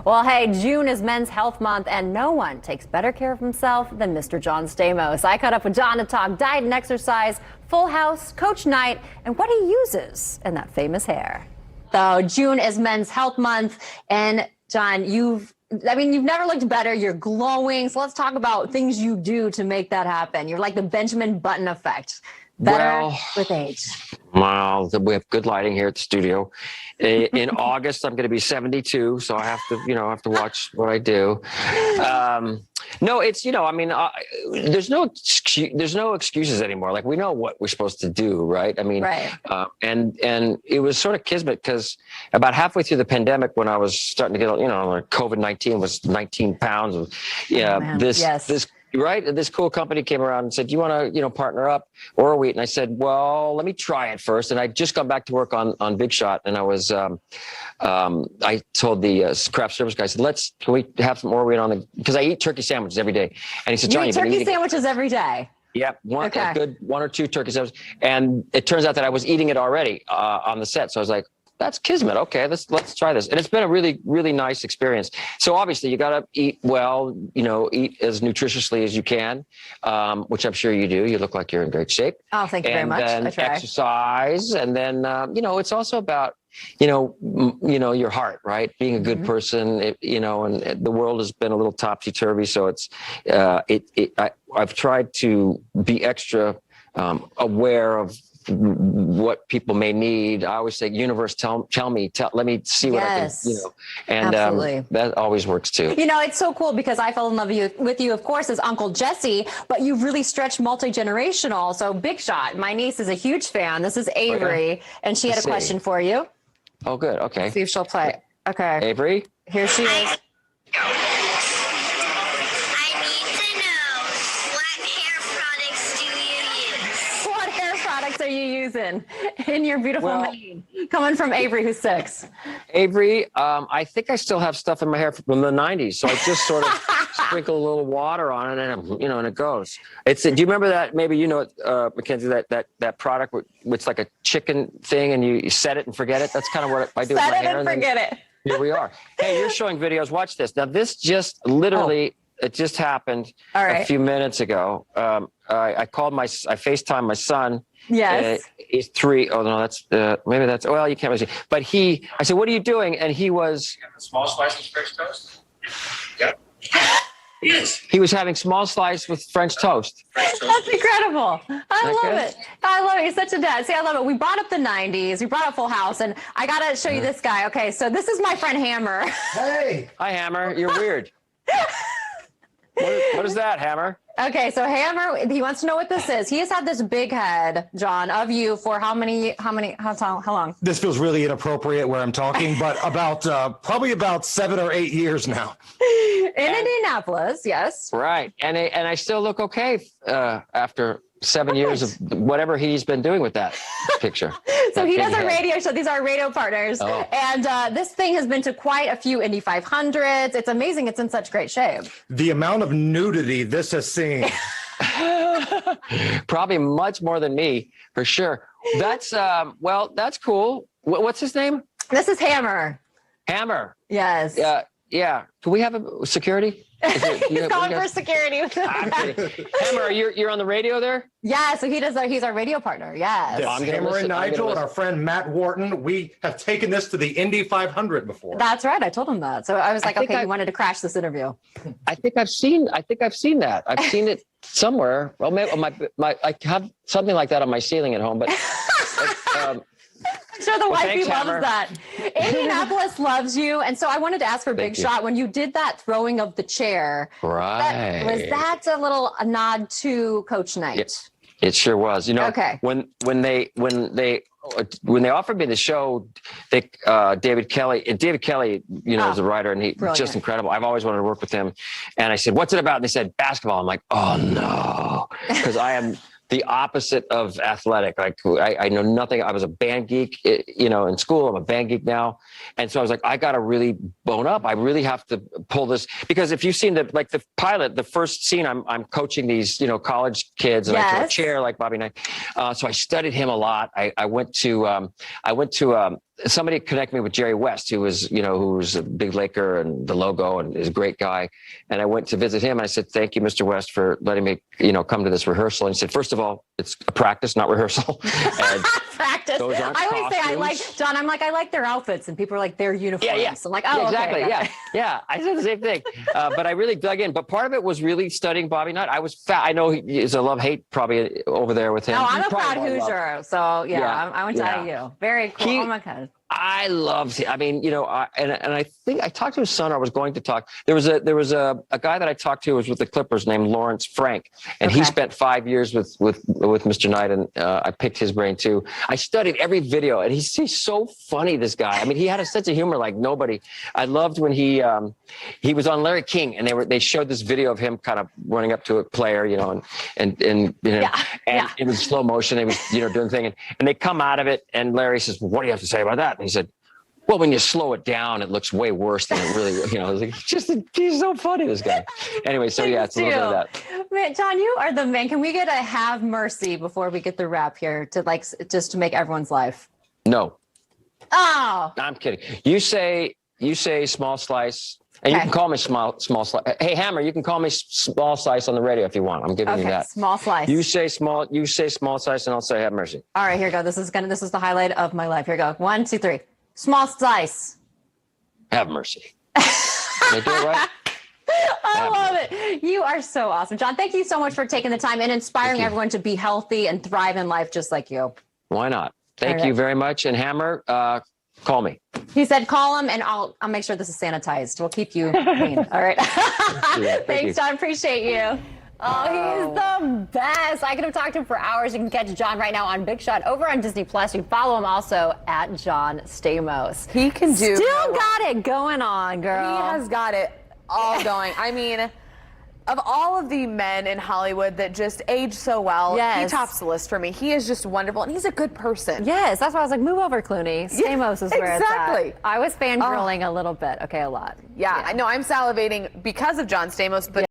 Well, hey, June is Men's Health Month, and no one takes better care of himself than Mr. John Stamos. I caught up with John to talk diet and exercise, Full House, Coach Night, and what he uses in that famous hair. So June is Men's Health Month, and John, you've never looked better. You're glowing. So let's talk about things you do to make that happen. You're like the Benjamin Button effect. Better with age. Well, we have good lighting here at the studio. In August, I'm going to be 72, so I have to, watch what I do. No, it's, there's no excuses anymore. Like, we know what we're supposed to do, right? I mean, right. And it was sort of kismet because about halfway through the pandemic, when I was starting to get, like COVID-19 was 19 pounds. This cool company came around and said, do you want to, partner up or wheat? And I said, well, let me try it first. And I just got back to work on Big Shot. And I was, I told the craft service guy, I said, can we have some more wheat because I eat turkey sandwiches every day. And he said, John, you eat turkey sandwiches every day? Yeah, a good one or two turkey sandwiches. And it turns out that I was eating it already on the set. So I was like, that's kismet. Okay, let's try this. And it's been a really, really nice experience. So obviously you got to eat well, eat as nutritiously as you can, which I'm sure you do. You look like you're in great shape. Oh, thank you very much. And then exercise. And then, it's also about, your heart, right? Being a good person, and the world has been a little topsy-turvy. So it's, I've tried to be extra aware of what people may need. I always say, universe, let me see what I can, and that always works too. It's so cool because I fell in love with you, of course, as Uncle Jesse, but you've really stretched multi-generational. So Big Shot, my niece is a huge fan. This is Avery, and she had a question for you. Oh, good. Okay. See if she'll play. Okay. Avery? Here she is. Are you using in your beautiful mane? Coming from Avery, who's 6. Avery, I think I still have stuff in my hair from the 90s, so I just sort of sprinkle a little water on it, and it goes. Do you remember that? Maybe Mackenzie, that product it's like a chicken thing, and you set it and forget it. That's kind of what I do with my hair. Set it and forget it. Here we are. Hey, you're showing videos. Watch this. Now, this just literally. It just happened a few minutes ago. I FaceTimed my son. Yes. He's 3. Oh, no, maybe that's, well, you can't really see. But I said, what are you doing? And he was. You got the small slice of French toast? Yep. Yes. He was having small slice with French toast. That's incredible. I love it. You're such a dad. See, I love it. We brought up the 90s. We brought up Full House. And I got to show you this guy. Okay, so this is my friend Hammer. Hey. Hi, Hammer. You're weird. What is that, Hammer? Okay, so Hammer, he wants to know what this is. He has had this big head, John, of you for how long? This feels really inappropriate where I'm talking, but probably about 7 or 8 years now. In Indianapolis, yes. Right, and I still look okay after 7 years of whatever he's been doing with that picture. So he does a radio show. These are our radio partners. Oh. And this thing has been to quite a few Indy 500s. It's amazing. It's in such great shape. The amount of nudity this has seen. Probably much more than me, for sure. That's, that's cool. What's his name? This is Hammer. Hammer. Yes. Yeah. Can we have a security? He's calling for security. Hammer, you're on the radio there? Yeah, so he's our radio partner. Yes. Hammer and Nigel and our friend Matt Wharton, we have taken this to the Indy 500 before. That's right. I told him that. So I was like, you wanted to crash this interview. I think I've seen that. I've seen it somewhere. Well, maybe I have something like that on my ceiling at home, but I'm sure the wifey loves that. Indianapolis loves you. And so I wanted to ask for Big Shot, when you did that throwing of the chair, right? Was that a nod to Coach Night? It sure was. Okay. When they offered me the show, David Kelly, is a writer, and he's just incredible. I've always wanted to work with him. And I said, what's it about? And they said, basketball. I'm like, oh no, because I am the opposite of athletic. Like I know nothing. I was a band geek, in school. I'm a band geek now. And so I was like, I got to really bone up. I really have to pull this, because if you've seen the pilot, the first scene, I'm coaching these, college kids, and I throw a chair like Bobby Knight. So I studied him a lot. I went to somebody connected me with Jerry West, who was a big Laker and the logo and is a great guy. And I went to visit him and I said, thank you, Mr. West, for letting me, come to this rehearsal. And he said, first of all, it's a practice, not rehearsal. And practice. those aren't I always say I like, costumes. John, I'm like, I like their outfits, and people are like, their uniforms. Yeah. I'm like, oh, yeah, exactly. okay. Yeah. Yeah. I said the same thing. But I really dug in. But part of it was really studying Bobby Knight. I was fat. I know he's a love-hate probably over there with him. No, I'm He's a proud probably more Hoosier. So yeah, I went to yeah. IU. Very cool. Oh my God. I loved him. I mean, and I think I talked to his son. Or I was going to talk. There was a guy that I talked to who was with the Clippers named Lawrence Frank, and he spent 5 years with Mr. Knight, and I picked his brain too. I studied every video, and he's so funny. This guy. I mean, he had a sense of humor like nobody. I loved when he was on Larry King, and they showed this video of him kind of running up to a player, and it was slow motion. He was doing the thing, and they come out of it, and Larry says, well, "What do you have to say about that?" And he said, well, when you slow it down, it looks way worse than it really, I was like, he's so funny, this guy. Anyway, so yeah, it's a little bit of that. Man, John, you are the man. Can we get a have mercy before we get the wrap here just to make everyone's life? No. Oh. I'm kidding. You say small slice, and you can call me small slice. Hey, Hammer, you can call me small slice on the radio if you want. I'm giving you that. Small slice. You say small slice, and I'll say have mercy. All right, here we go. This is the highlight of my life. Here we go. 1, 2, 3. Small slice. Have mercy. Did I do it right? I love it. You are so awesome, John. Thank you so much for taking the time and inspiring everyone to be healthy and thrive in life just like you. Why not? Thank you very much. And Hammer, call me. He said, call him, and I'll make sure this is sanitized. We'll keep you clean. All right. Thanks, John. Appreciate you. Oh, he's the best. I could have talked to him for hours. You can catch John right now on Big Shot over on Disney Plus. You can follow him also at John Stamos. He can do. Still got it going on, girl. He has got it all going. I mean, of all of the men in Hollywood that just age so well, he tops the list for me. He is just wonderful, and he's a good person. Yes, that's why I was like, move over, Clooney. Stamos is where it's exactly. at. I was fangirling a little bit. Okay, a lot. Yeah, I know. I'm salivating because of John Stamos, but